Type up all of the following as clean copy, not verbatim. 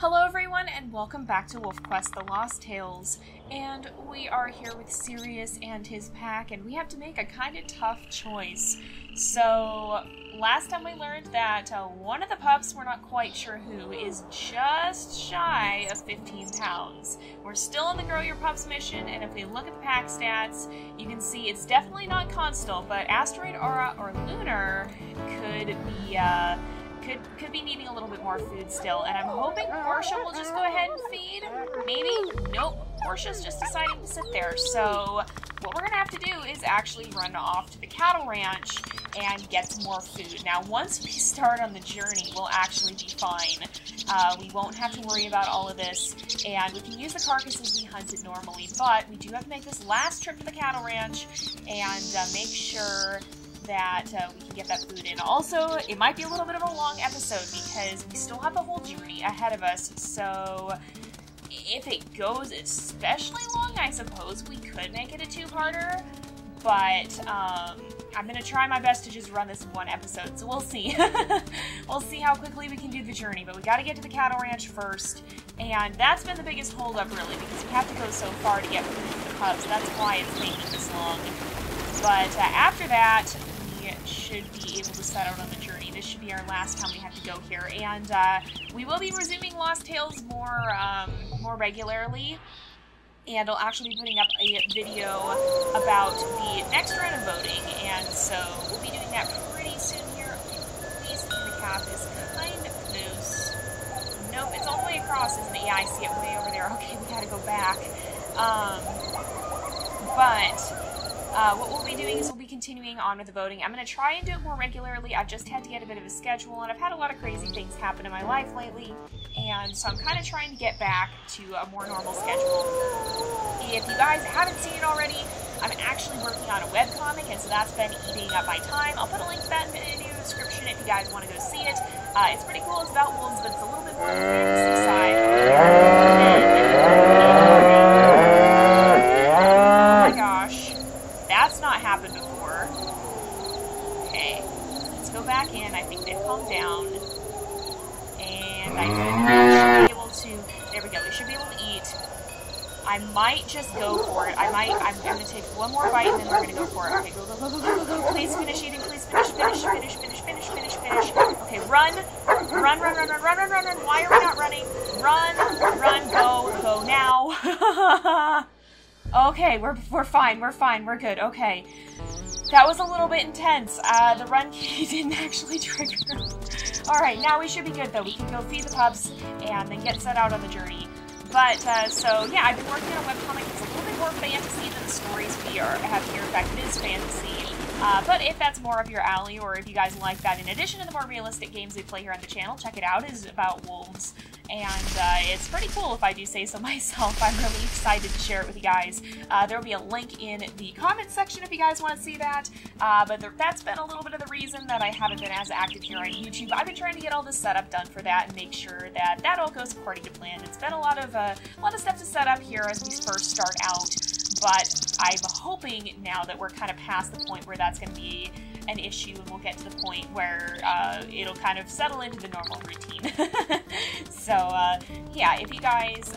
Hello everyone and welcome back to WolfQuest The Lost Tales, and we are here with Sirius and his pack, and we have to make a kind of tough choice. So, last time we learned that one of the pups, we're not quite sure who, is just shy of 15 pounds. We're still on the Grow Your Pups mission, and if we look at the pack stats, you can see it's definitely not Constal, but Asteroid, Aura, or Lunar could be needing a little bit more food still, and I'm hoping Portia will just go ahead and feed. Maybe? Nope. Portia's just deciding to sit there. So what we're gonna have to do is actually run off to the cattle ranch and get some more food. Now, once we start on the journey, we'll actually be fine. We won't have to worry about all of this, and we can use the carcasses we hunted normally, but we do have to make this last trip to the cattle ranch and make sure that we can get that food in. Also, it might be a little bit of a long episode because we still have the whole journey ahead of us, so if it goes especially long, I suppose we could make it a two-parter, but I'm going to try my best to just run this in one episode, so we'll see. We'll see how quickly we can do the journey, but we got to get to the cattle ranch first, and that's been the biggest holdup, really, because we have to go so far to get food for the pups. That's why it's taking this long. But after that, we should be able to set out on the journey. This should be our last time we have to go here, and we will be resuming Lost Tales more regularly, and I'll actually be putting up a video about the next round of voting, and so we'll be doing that pretty soon here. Please, the calf is kind of loose. Nope, it's all the way across, isn't it? Yeah, I see it way over there. Okay, we gotta go back. What we'll be doing is we'll be continuing on with the voting. I'm going to try and do it more regularly. I've just had to get a bit of a schedule, and I've had a lot of crazy things happen in my life lately, and so I'm kind of trying to get back to a more normal schedule. If you guys haven't seen it already, I'm actually working on a webcomic, and so that's been eating up my time. I'll put a link to that in the video description if you guys want to go see it. It's pretty cool. It's about wolves, but it's a little bit more on the fantasy side. Oh my gosh. That's not happened before. Okay, let's go back in. I think they've calmed down. And I should be able to, there we go, they should be able to eat. I might just go for it. I'm going to take one more bite and then we're going to go for it. Okay, go, go, go, go, go, go, go. Please finish eating, please finish. Okay, run. Why are we not running? Run, go now. Okay, we're fine, we're good, okay. That was a little bit intense. The run key didn't actually trigger. Alright, now we should be good though. We can go feed the pups and then get set out on the journey. But, so, yeah, I've been working on a webcomic. It's a little bit more fantasy than the stories we have here. In fact, it is fantasy. But if that's more of your alley, or if you guys like that, in addition to the more realistic games we play here on the channel, check it out. It is about wolves. And it's pretty cool, if I do say so myself. I'm really excited to share it with you guys. There will be a link in the comments section if you guys want to see that. But that's been a little bit of the reason that I haven't been as active here on YouTube. I've been trying to get all this setup done for that and make sure that that all goes according to plan. It's been a lot of stuff to set up here as we first start out. But I'm hoping now that we're kind of past the point where that's going to be an issue, and we'll get to the point where it'll kind of settle into the normal routine. So yeah, if you guys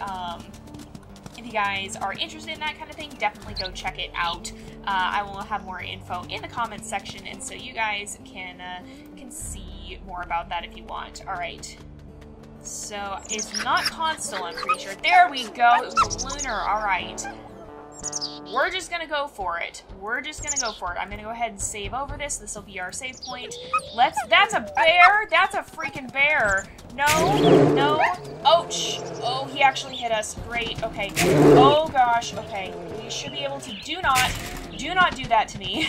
are interested in that kind of thing, definitely go check it out. I will have more info in the comments section, and so you guys can see more about that if you want. All right. So it's not Constal, I'm pretty sure. There we go. It was Lunar. All right. We're just going to go for it. I'm going to go ahead and save over this. This will be our save point. That's a bear? That's a freaking bear. No. Ouch. Oh, he actually hit us. Great. Okay. Oh, gosh. Okay. We should be able to do not do that to me.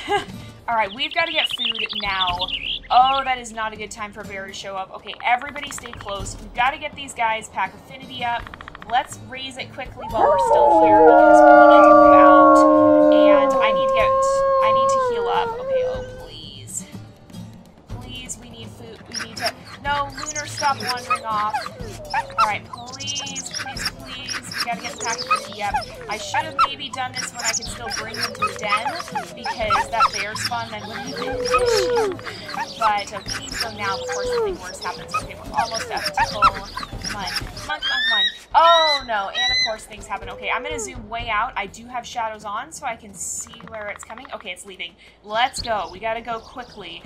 All right. We've got to get food now. Oh, that is not a good time for a bear to show up. Okay. Everybody stay close. We've got to get these guys pack affinity up. Let's raise it quickly while we're still here because we need to move out, and I need to heal up. Okay, oh please. Please, we need food. We need to, no, Lunar, stop wandering off. Alright, please. We gotta get the pack of up. I should have maybe done this when I could still bring them to the den, because that bear spawn then wouldn't have been an issue. But but we need to go now before something worse happens. Okay, we're almost up to full month. Oh no, and of course things happen. Okay, I'm gonna zoom way out. I do have shadows on so I can see where it's coming. Okay, it's leaving. Let's go. We gotta go quickly.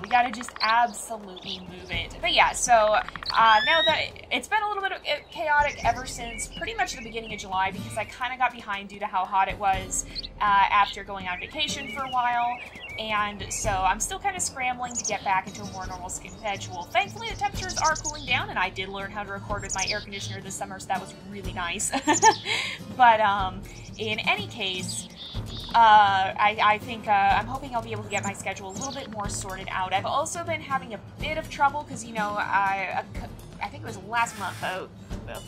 We gotta just absolutely move it. But yeah, so now that it's been a little bit chaotic ever since pretty much the beginning of July, because I kind of got behind due to how hot it was after going on vacation for a while. And so I'm still kind of scrambling to get back into a more normal schedule. Thankfully, the temperatures are cooling down, and I did learn how to record with my air conditioner this summer, so that was really nice. But in any case, I think I'm hoping I'll be able to get my schedule a little bit more sorted out. I've also been having a bit of trouble because, you know, I think it was last month, a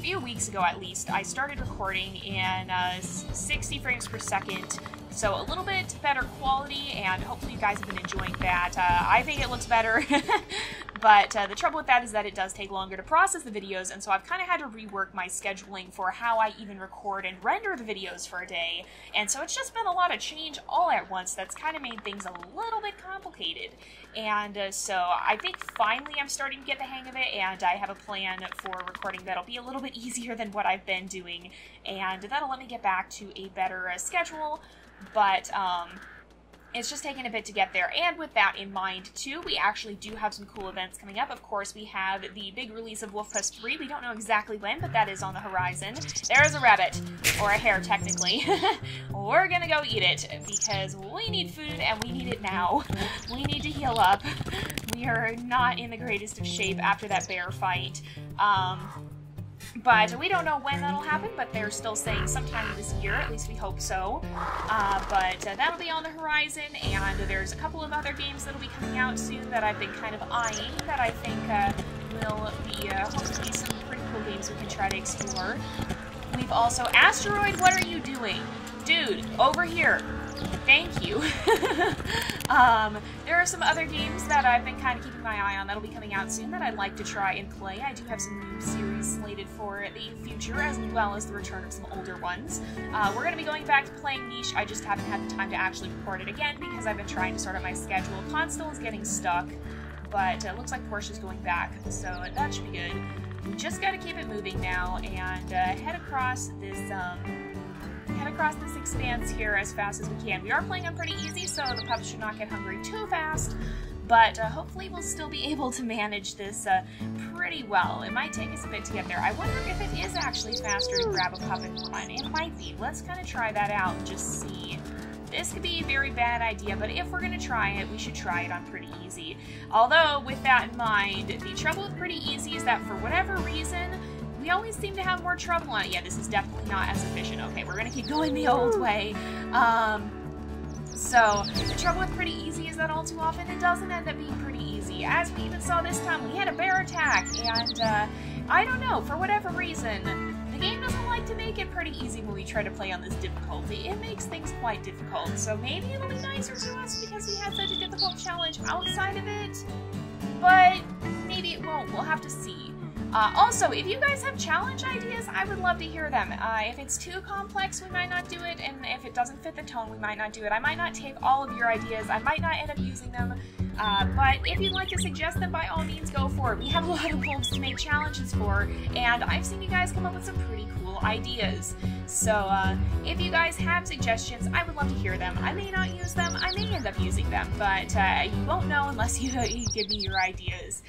few weeks ago at least, I started recording in 60 frames per second. So a little bit better quality, and hopefully you guys have been enjoying that. I think it looks better, but the trouble with that is that it does take longer to process the videos, and so I've kind of had to rework my scheduling for how I even record and render the videos for a day, and so it's just been a lot of change all at once that's kind of made things a little bit complicated. And so I think finally I'm starting to get the hang of it, and I have a plan for recording that'll be a little bit easier than what I've been doing, and that'll let me get back to a better schedule. But it's just taken a bit to get there, and with that in mind too, we actually do have some cool events coming up. Of course, we have the big release of WolfQuest 3. We don't know exactly when, but that is on the horizon. There's a rabbit, or a hare technically. We're gonna go eat it, because we need food, and we need it now. We need to heal up. We are not in the greatest of shape after that bear fight. But we don't know when that'll happen, but they're still saying sometime this year, at least we hope so. But that'll be on the horizon, and there's a couple of other games that'll be coming out soon that I've been kind of eyeing that I think will be hopefully some pretty cool games we can try to explore. We've also... Asteroid, what are you doing? Dude, over here. Thank you. There are some other games that I've been kind of keeping my eye on that'll be coming out soon that I'd like to try and play. I do have some new series slated for the future, as well as the return of some older ones. We're going to be going back to playing Niche. I just haven't had the time to actually record it again because I've been trying to sort out my schedule. Console is getting stuck, but it looks like Porsche's going back, so that should be good. We just got to keep it moving now and head across this expanse here as fast as we can. We are playing on pretty easy, so the pups should not get hungry too fast, but hopefully we'll still be able to manage this pretty well. It might take us a bit to get there. I wonder if it is actually faster to grab a pup and run. It might be. Let's kind of try that out and just see. This could be a very bad idea, but if we're going to try it, we should try it on pretty easy. Although, with that in mind, the trouble with pretty easy is that for whatever reason, we always seem to have more trouble on it. Yeah, this is definitely not as efficient. Okay, we're gonna keep going the old way. So, the trouble with pretty easy is that all too often it doesn't end up being pretty easy. As we even saw this time, we had a bear attack, and I don't know, for whatever reason, the game doesn't like to make it pretty easy when we try to play on this difficulty. It makes things quite difficult, so maybe it'll be nicer to us because we had such a difficult challenge outside of it, but maybe it won't. We'll have to see. Also, if you guys have challenge ideas, I would love to hear them. If it's too complex, we might not do it, and if it doesn't fit the tone, we might not do it. I might not take all of your ideas. I might not end up using them, but if you'd like to suggest them, by all means, go for it. We have a lot of wolves to make challenges for, and I've seen you guys come up with some pretty cool ideas. So, if you guys have suggestions, I would love to hear them. I may not use them, I may end up using them, but you won't know unless you give me your ideas.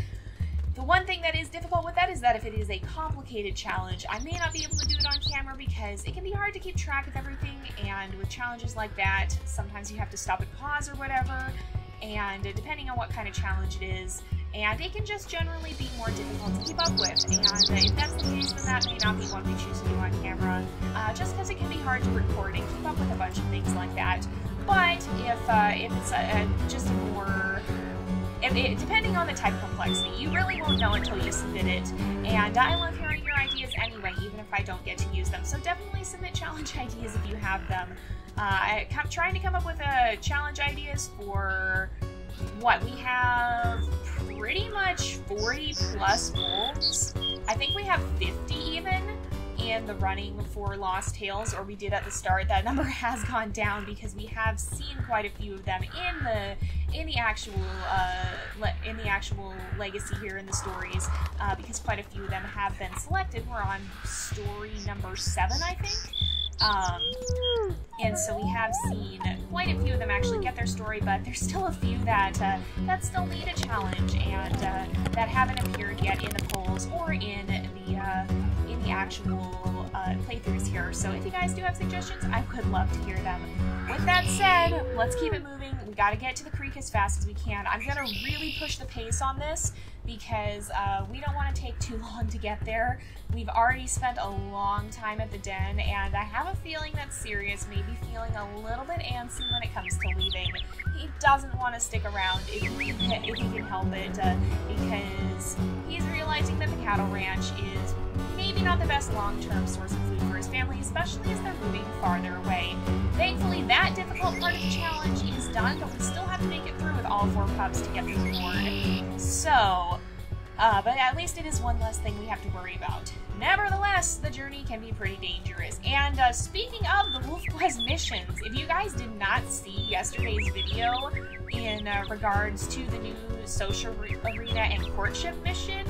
The one thing that is difficult with that is that if it is a complicated challenge, I may not be able to do it on camera because it can be hard to keep track of everything, and with challenges like that, sometimes you have to stop and pause or whatever, and depending on what kind of challenge it is, and it can just generally be more difficult to keep up with, and if that's the case, then that may not be one we choose to do on camera, just because it can be hard to record and keep up with a bunch of things like that. But if it's just a more... depending on the type of complexity, you really won't know until you submit it, and I love hearing your ideas anyway, even if I don't get to use them, so definitely submit challenge ideas if you have them. I'm trying to come up with challenge ideas for what we have pretty much 40 plus wolves. I think we have 50 even in the running for Lost Tales, or we did at the start. That number has gone down because we have seen quite a few of them in the actual actual legacy here in the stories, because quite a few of them have been selected. We're on story number 7, I think. And so we have seen quite a few of them actually get their story, but there's still a few that that still need a challenge and that haven't appeared yet in the polls or in the actual playthroughs here. So if you guys do have suggestions, I would love to hear them. With that said, let's keep it moving. We got to get to the creek as fast as we can. I'm gonna really push the pace on this because we don't want to take too long to get there. We've already spent a long time at the den, and I have a feeling that Sirius may be feeling a little bit antsy when it comes to leaving. He doesn't want to stick around if he can help it, because he's realizing that the cattle ranch is maybe not the best long-term source of food for his family, especially as they're moving farther away. Thankfully, that difficult part of the challenge is done, but we still have to make it through with all 4 pups to get through the board. So, but at least it is one less thing we have to worry about. Nevertheless, the journey can be pretty dangerous. And speaking of the WolfQuest missions, if you guys did not see yesterday's video in regards to the new social arena and courtship mission,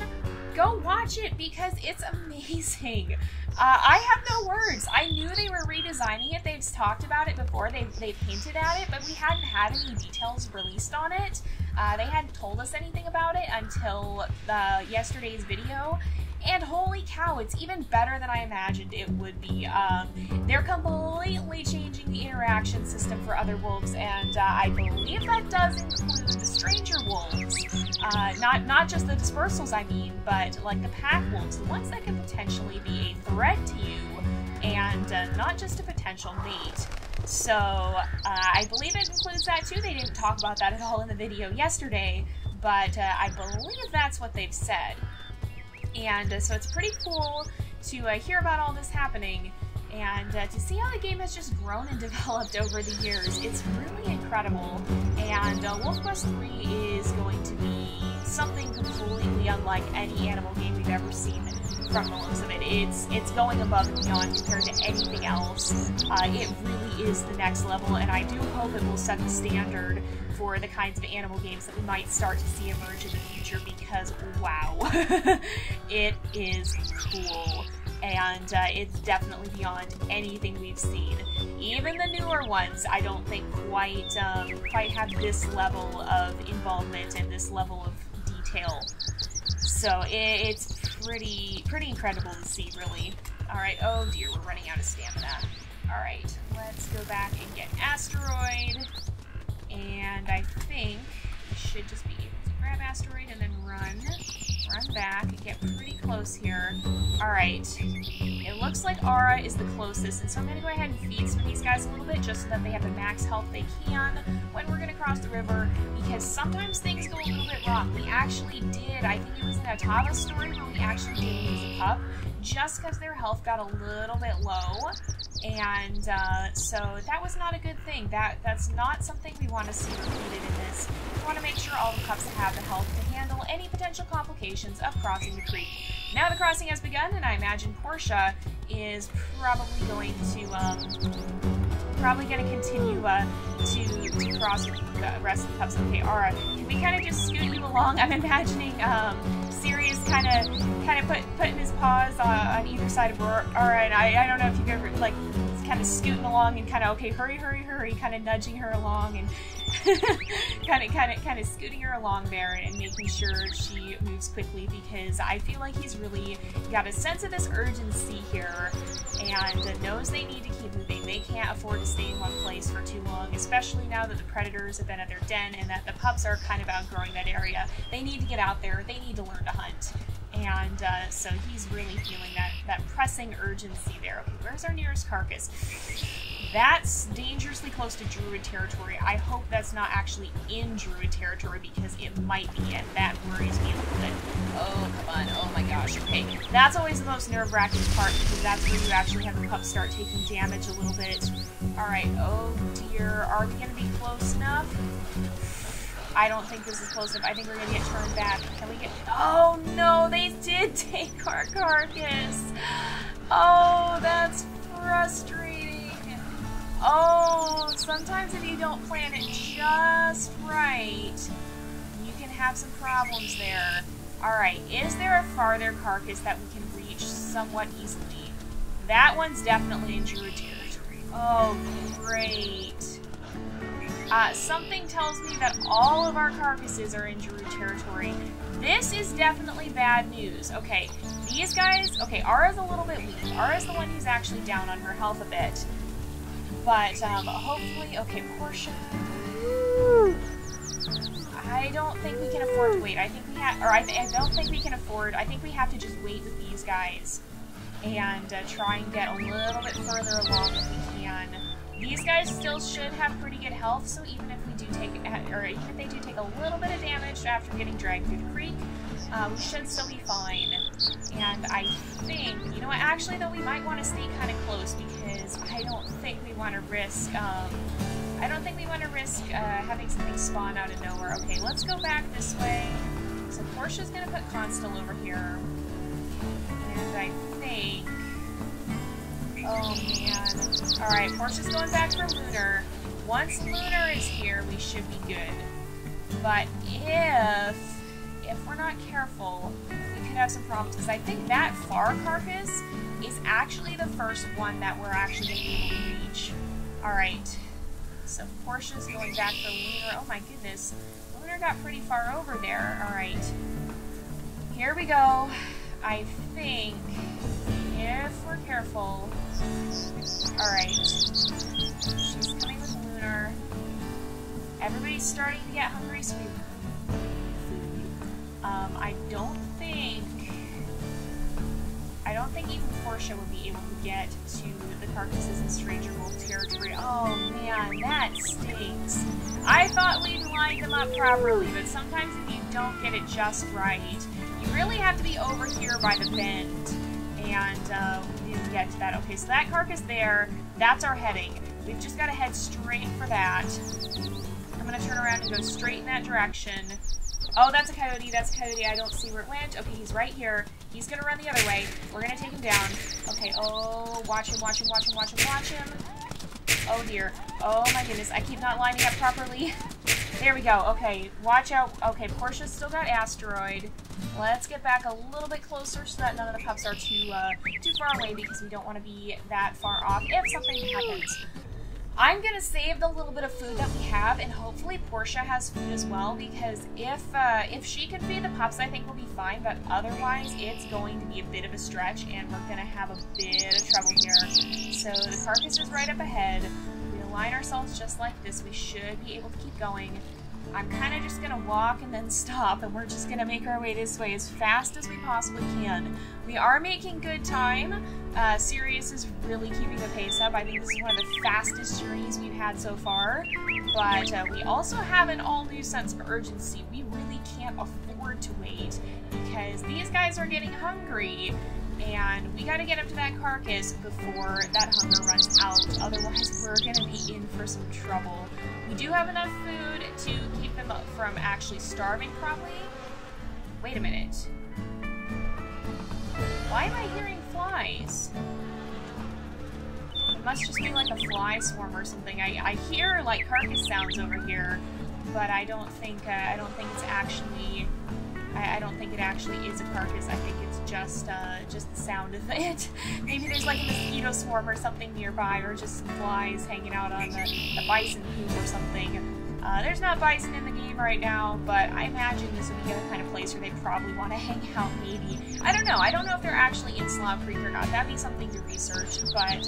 go watch it because it's amazing. I have no words. I knew they were redesigning it. They've talked about it before. They've hinted at it, but we hadn't had any details released on it. They hadn't told us anything about it until yesterday's video. And holy cow, it's even better than I imagined it would be. They're completely changing the interaction system for other wolves, and I believe that does include the stranger wolves. Not just the dispersals, I mean, but like the pack wolves, the ones that can potentially be a threat to you, and not just a potential mate. So, I believe it includes that too. They didn't talk about that at all in the video yesterday, but I believe that's what they've said. And so it's pretty cool to hear about all this happening and to see how the game has just grown and developed over the years. It's really incredible, and WolfQuest 3 is going to be something completely unlike any animal game we've ever seen from the looks of it. It's going above and beyond compared to anything else. It really is the next level, and I do hope it will set the standard for the kinds of animal games that we might start to see emerge in the future, because wow, it is cool. And it's definitely beyond anything we've seen. Even the newer ones, I don't think quite have this level of involvement and this level of detail. So it's pretty incredible to see, really. All right, oh dear, we're running out of stamina. All right, let's go back and get Asteroid. And I think we should just be able to grab Asteroid and then run back and get pretty close here. Alright, it looks like Aura is the closest, and so I'm going to go ahead and feed some of these guys a little bit just so that they have the max health they can when we're going to cross the river, because sometimes things go a little bit wrong. We actually did, I think it was in a Tava story where we actually did lose a pup just because their health got a little bit low, and so that was not a good thing. That's not something we want to see repeated in this. We want to make sure all the pups have the health to handle any potential complications of crossing the creek. Now the crossing has begun, and I imagine Portia is probably going to continue to cross with the rest of the pups. Okay, Aura, can we kind of just scoot you along? I'm imagining Sirius kind of putting his paws on either side of Aura, and I don't know if you've ever, like, kind of scooting along and kind of, okay, hurry, kind of nudging her along and kind of scooting her along there and making sure she moves quickly, because I feel like he's really got a sense of this urgency here and knows they need to keep moving. They can't afford to stay in one place for too long, especially now that the predators have been at their den and that the pups are kind of outgrowing that area. They need to get out there. They need to learn to hunt. And so he's really feeling that pressing urgency there. Okay, where's our nearest carcass? That's dangerously close to Druid territory. I hope that's not actually in Druid territory, because it might be, and that worries me a little bit. Oh, come on. Oh my gosh. Okay, that's always the most nerve-wracking part, because that's where you actually have the pups start taking damage a little bit. Alright, oh dear. Are we going to be close enough? I don't think this is close enough. I think we're going to get turned back. Can we get... Oh no, they did take our carcass. Oh, that's frustrating. Oh, sometimes if you don't plan it just right, you can have some problems there. Alright, is there a farther carcass that we can reach somewhat easily? That one's definitely in Druid territory. Oh, great. Something tells me that all of our carcasses are in Druid territory. This is definitely bad news. Okay, these guys... Okay, Ara's a little bit weak. Ara's the one who's actually down on her health a bit. But, hopefully... Okay, Portia... I don't think we can afford to wait. I think we have... Or I don't think we can afford... I think we have to just wait with these guys. And try and get a little bit further along if we can. These guys still should have pretty good health, so even if we do take... Or even if they do take a little bit of damage after getting dragged through the creek, we should still be fine. And I think... You know what? Actually, though, we might want to stay kind of close because I don't think we want to risk... I don't think we want to risk having something spawn out of nowhere. Okay, let's go back this way. So Portia's going to put Constell over here. And I think... Oh, man. Alright, Portia's going back for Lunar. Once Lunar is here, we should be good. But if we're not careful, we could have some problems. Because I think that far carcass is actually the first one that we're actually going to be able to reach. Alright. So Portia's going back for Lunar. Oh my goodness. Lunar got pretty far over there. Alright. Here we go. I think if we're careful... Alright. She's coming with Lunar. Everybody's starting to get hungry, so we... I don't think even Portia would be able to get to the carcasses in Stranger Wolf territory. Oh man, that stinks. I thought we'd lined them up properly, but sometimes if you don't get it just right, you really have to be over here by the bend. And we didn't get to that. Okay, so that carcass there, that's our heading. We've just got to head straight for that. I'm going to turn around and go straight in that direction. Oh, that's a coyote, that's a coyote. I don't see where it went. Okay, he's right here. He's going to run the other way. We're going to take him down. Okay, oh, watch him, watch him, watch him, watch him, watch him. Oh, dear. Oh, my goodness. I keep not lining up properly. There we go. Okay, watch out. Okay, Portia's still got Asteroid. Let's get back a little bit closer so that none of the pups are too far away because we don't want to be that far off if something happens. I'm going to save the little bit of food that we have, and hopefully Portia has food as well, because if she can feed the pups, I think we'll be fine, but otherwise it's going to be a bit of a stretch, and we're going to have a bit of trouble here. So the carcass is right up ahead. We align ourselves just like this. We should be able to keep going. I'm kind of just going to walk and then stop, and we're just going to make our way this way as fast as we possibly can. We are making good time. Sirius is really keeping the pace up. I think this is one of the fastest journeys we've had so far. But we also have an all-new sense of urgency. We really can't afford to wait because these guys are getting hungry. And we gotta get up to that carcass before that hunger runs out. Otherwise, we're gonna be in for some trouble. We do have enough food to keep them up from actually starving, probably. Wait a minute. Why am I hearing flies? It must just be like a fly swarm or something. I hear like carcass sounds over here, but I don't think it's actually. I don't think it actually is a carcass. I think it's just the sound of it. Maybe there's like a mosquito swarm or something nearby, or just some flies hanging out on the bison poop or something. There's not bison in the game right now, but I imagine this would be the kind of place where they probably want to hang out, maybe. I don't know. I don't know if they're actually in Slough Creek or not. That'd be something to research, but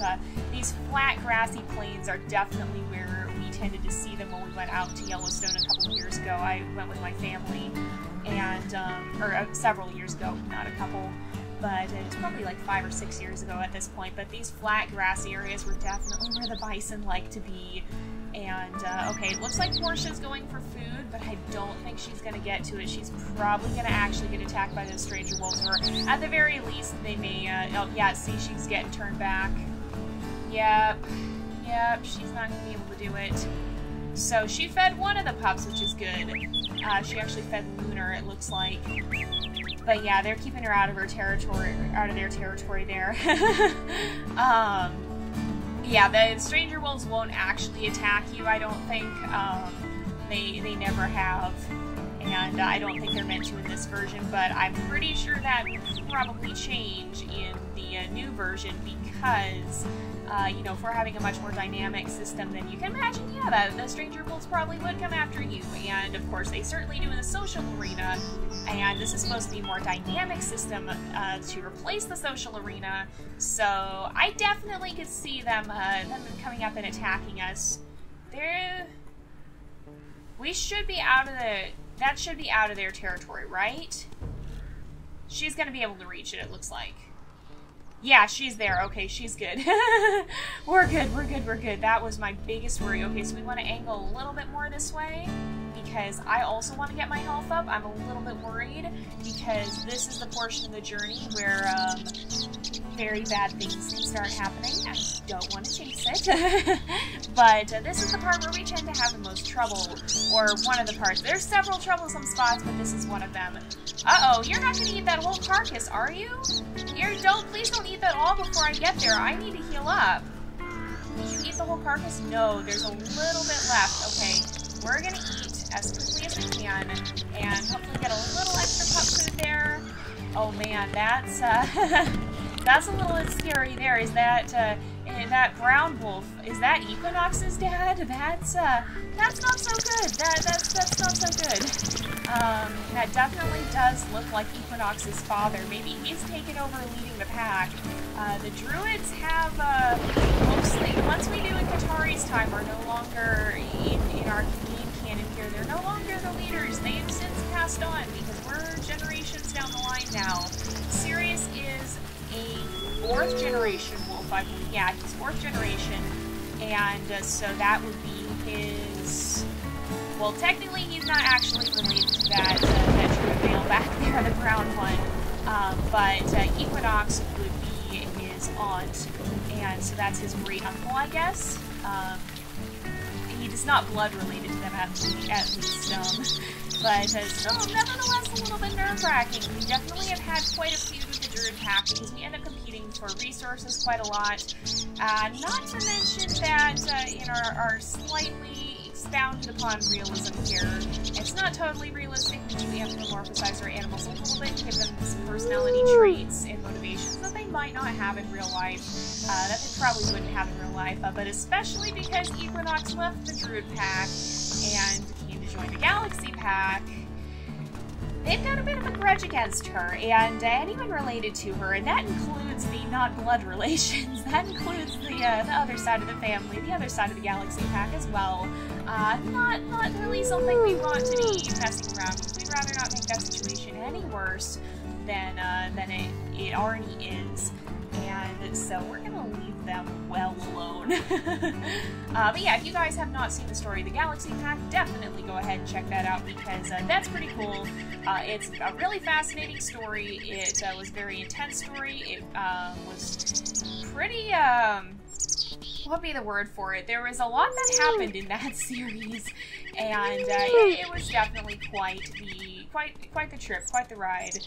these flat, grassy plains are definitely where we tended to see them when we went out to Yellowstone a couple of years ago. I went with my family, and or several years ago, not a couple, but it's probably like 5 or 6 years ago at this point. But these flat, grassy areas were definitely where the bison like to be. And, okay, it looks like Portia's going for food, but I don't think she's going to get to it. She's probably going to actually get attacked by those stranger wolves, or at the very least, they may, oh, yeah, see, she's getting turned back. Yep, she's not going to be able to do it. So, she fed one of the pups, which is good. She actually fed Lunar, it looks like. But yeah, they're keeping her out of her territory, out of their territory there. Yeah, the stranger wolves won't actually attack you, I don't think. They never have. and I don't think they're meant to in this version, but I'm pretty sure that will probably change in the new version because, you know, if we're having a much more dynamic system, then you can imagine, yeah, that the stranger wolves probably would come after you, and of course they certainly do in the social arena, and this is supposed to be a more dynamic system to replace the social arena, so I definitely could see them coming up and attacking us. We should be out of that should be out of their territory, right? She's gonna be able to reach it, it looks like. Yeah, she's there. Okay, she's good. We're good, we're good, we're good. That was my biggest worry. Okay, so we want to angle a little bit more this way because I also want to get my health up. I'm a little bit worried because this is the portion of the journey where very bad things can start happening. I don't want to jinx it. But this is the part where we tend to have the most trouble, or one of the parts. There's several troublesome spots, but this is one of them. Uh-oh, you're not going to eat that whole carcass, are you? Please don't eat that all before I get there. I need to heal up. Did you eat the whole carcass? No, there's a little bit left. Okay, we're going to eat as quickly as we can, and hopefully get a little extra pup food there. Oh man, that's that's a little scary there. Is that brown wolf, is that Equinox's dad? That's not so good. That's not so good. That definitely does look like Equinox's father. Maybe he's taken over leading the pack. The druids have mostly, once we do in Katari's time, are no longer in our game canon here. They're no longer the leaders. They've since passed on because we're generations down the line now. Sirius is a 4th generation wolf, I believe. Yeah, he's 4th generation, and so that would be his. Well, technically, he's not actually related to that druid male back there, the brown one. But Equinox would be his aunt, and so that's his great uncle, I guess. He is not blood related to them at least. But still, nevertheless, a little bit nerve-wracking. We definitely have had quite a feud with the Druid pack because we end up competing for resources quite a lot. Not to mention that in our slightly expounded upon realism here, it's not totally realistic. We do anthropomorphize our animals a little bit, give them some personality traits and motivations that they might not have in real life, that they probably wouldn't have in real life, but especially because Equinox left the Druid pack and came to join the Galaxy pack, they've got a bit of a grudge against her, and anyone related to her, and that includes the not-blood relations, that includes the other side of the family, the other side of the Galaxy pack as well. Not really something we want to be messing around with. We'd rather not make that situation any worse than it already is. And so we're gonna leave them well alone. But yeah, if you guys have not seen the story of the Galaxy Pack, definitely go ahead and check that out because that's pretty cool. It's a really fascinating story. It was a very intense story. It was pretty, what would be the word for it? There was a lot that happened in that series, and it was definitely quite the trip, quite the ride.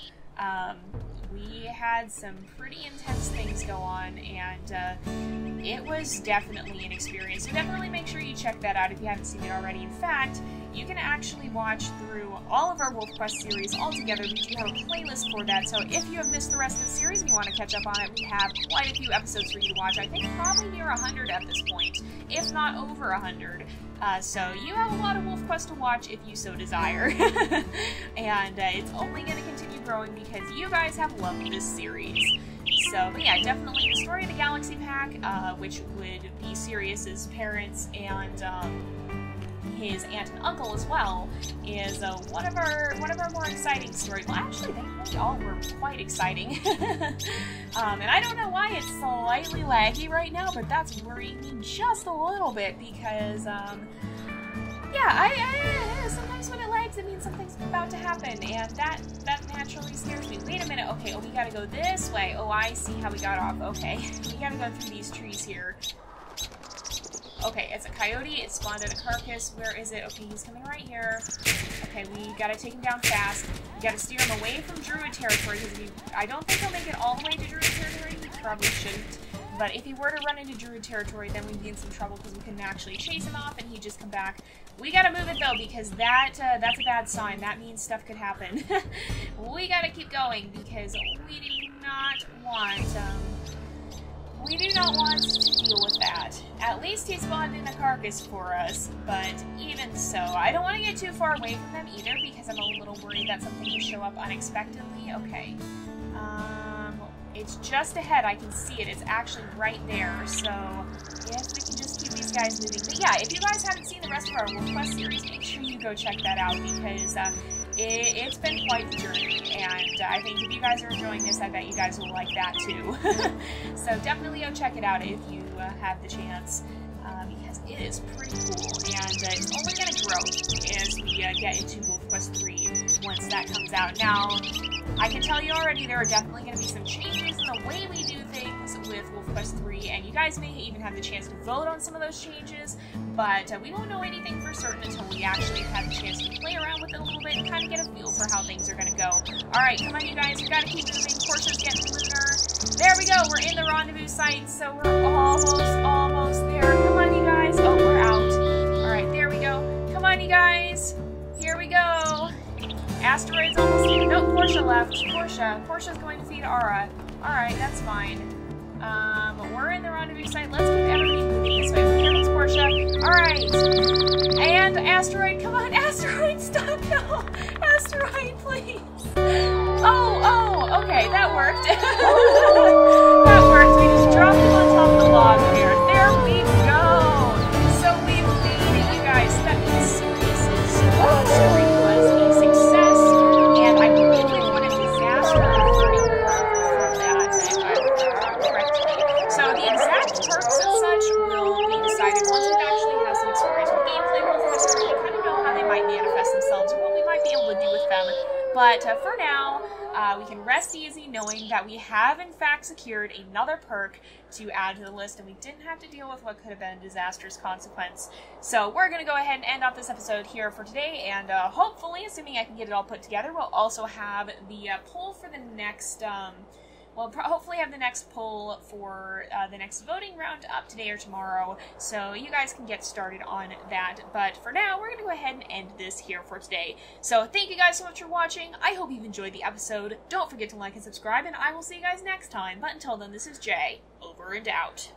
We had some pretty intense things go on, and it was definitely an experience. So definitely make sure you check that out if you haven't seen it already. In fact, you can actually watch through all of our WolfQuest series all together. We do have a playlist for that, so if you have missed the rest of the series and you want to catch up on it, we have quite a few episodes for you to watch. I think probably near 100 at this point, if not over 100. So you have a lot of WolfQuest to watch if you so desire. And it's only going to continue growing because you guys have loved this series. So, but yeah, definitely the story of the Galaxy Pack, which would be Sirius's parents and his aunt and uncle as well, is one of our more exciting stories. Well, actually, they really all were quite exciting. And I don't know why it's slightly laggy right now, but that's worrying me just a little bit because, yeah, sometimes when it lags, it means something's about to happen, and that naturally scares me. Wait a minute, okay, oh, we gotta go this way. Oh, I see how we got off. Okay, we gotta go through these trees here. Okay, it's a coyote. It spawned at a carcass. Where is it? Okay, he's coming right here. Okay, we gotta take him down fast. We gotta steer him away from Druid territory because I don't think he'll make it all the way to Druid territory. He probably shouldn't. But if he were to run into Druid territory, then we'd be in some trouble because we couldn't actually chase him off and he'd just come back. We gotta move it though, because that's a bad sign. That means stuff could happen. We gotta keep going because we do not want to deal with that. At least he spawned in a carcass for us, but even so, I don't want to get too far away from them either because I'm a little worried that something could show up unexpectedly. Okay. It's just ahead. I can see it. It's actually right there. So if we can just keep these guys moving. But yeah, if you guys haven't seen the rest of our WolfQuest series, make sure you go check that out because it's been quite the journey. And I think if you guys are enjoying this, I bet you guys will like that too. So definitely go check it out if you have the chance. Because it is pretty cool, and it's only going to grow as we get into WolfQuest 3 once that comes out. Now, I can tell you already there are definitely going to be some changes in the way we do things with WolfQuest 3, and you guys may even have the chance to vote on some of those changes, but we won't know anything for certain until we actually have the chance to play around with it a little bit and kind of get a feel for how things are going to go. Alright, come on you guys, we got to keep moving. Portia's getting lunar. There we go, we're in the rendezvous site, so we're almost there. Come on you guys. Oh, we're out. Alright, there we go. Come on you guys. Here we go. Asteroid's almost here. Nope, Portia left. Portia's going to feed Ara. Alright, that's fine. We're in the rendezvous site. Let's keep everybody moving this way. Here comes Portia. Alright. And Asteroid, come on, Asteroid, stop, no. Asteroid, please. Oh, okay, that worked. That worked. We just dropped him on top of the log here. There we go. So we've made it, you guys. That means Sirius's story was a success, and I believe we won a disaster averting from that, if I remember correctly. So the exact perks and such will be decided once we've actually had some experience with gameplay with history and kind of know how they might manifest themselves or what we might be able to do with them. But for now, we can rest easy knowing that we have in fact secured another perk to add to the list, and we didn't have to deal with what could have been a disastrous consequence. So we're going to go ahead and end off this episode here for today, and hopefully, assuming I can get it all put together, we'll also have the poll for the next... we'll hopefully have the next poll for the next voting round up today or tomorrow, so you guys can get started on that. But for now, we're going to go ahead and end this here for today. So thank you guys so much for watching. I hope you've enjoyed the episode. Don't forget to like and subscribe, and I will see you guys next time. But until then, this is Jay, over and out.